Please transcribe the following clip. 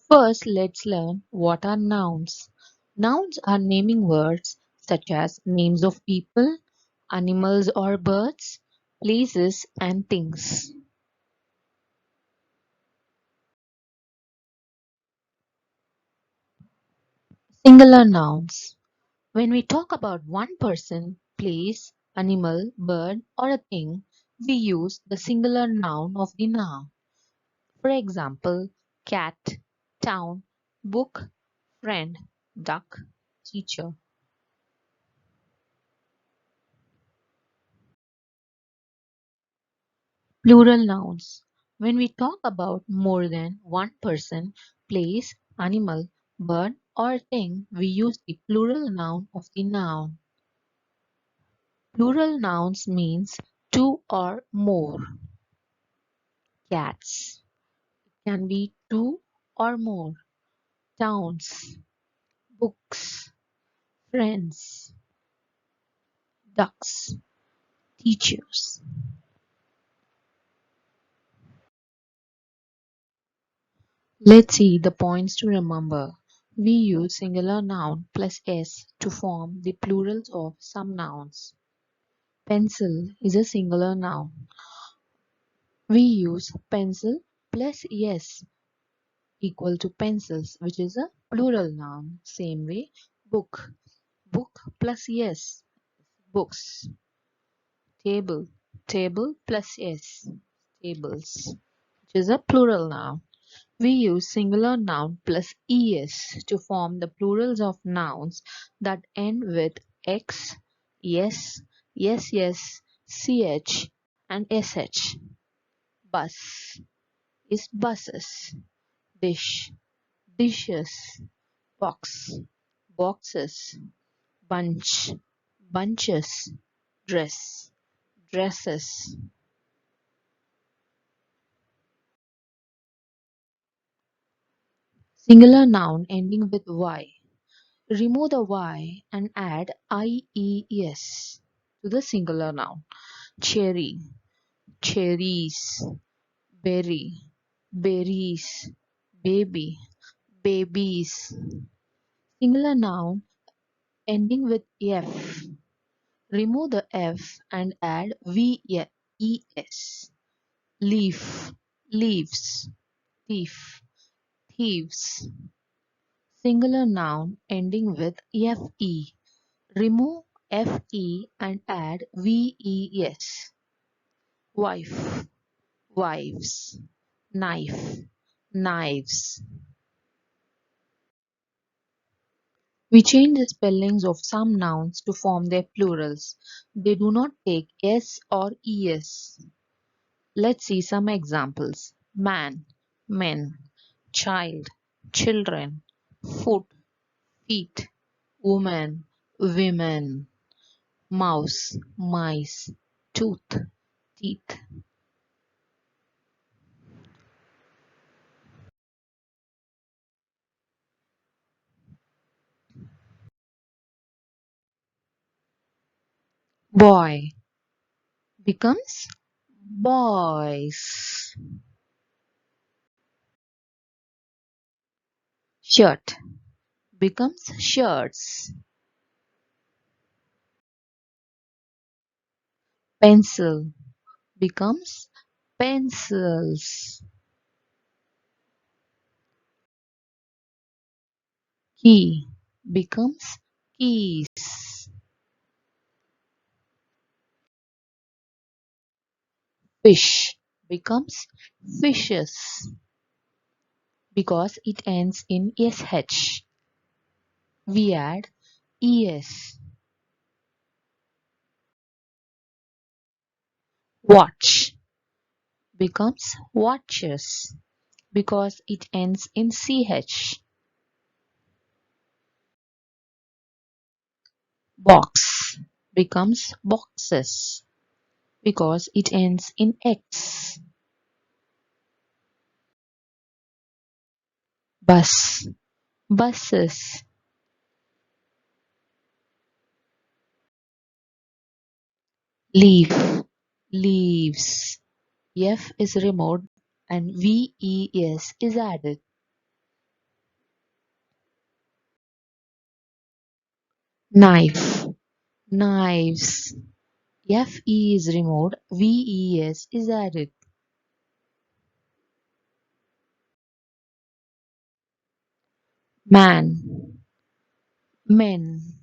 First, let's learn what are nouns. Nouns are naming words such as names of people, animals or birds, places, and things. Singular nouns. When we talk about one person, place, animal, bird, or a thing, we use the singular noun of the noun. For example, cat, town, book, friend, duck, teacher. Plural nouns. When we talk about more than one person, place, animal, bird, or thing, we use the plural noun of the noun. Plural nouns means two or more. Cats can be two or more. Towns, books, friends, ducks, teachers. Let's see the points to remember. We use singular noun plus s to form the plurals of some nouns. Pencil is a singular noun. We use pencil plus s equal to pencils, which is a plural noun. Same way, book. Book plus s, books. Table. Table plus s, tables, which is a plural noun. We use singular noun plus es to form the plurals of nouns that end with x, yes, yes, yes, ch, and sh. Bus is buses. Dish, dishes. Box, boxes. Bunch, bunches. Dress, dresses. Singular noun ending with y. Remove the y and add ies to the singular noun. Cherry, cherries, berry, berries, baby, babies. Singular noun ending with f. Remove the f and add ves. Leaf, leaves, thief, thieves. Singular noun ending with fe. Remove fe and add ves. Wife, wives, knife, knives. We change the spellings of some nouns to form their plurals. They do not take s or es. Let's see some examples. Man, men, child, children, foot, feet, woman, women, mouse, mice, tooth, teeth. Boy becomes boys. Shirt becomes shirts. Pencil becomes pencils. Key becomes keys. Fish becomes fishes because it ends in sh. We add es. Watch becomes watches because it ends in ch. Box becomes boxes because it ends in x. Bus, buses. Leaf, leaves. F is removed and VES is added. Knife, knives. Fe is removed, ves is added. Man, men.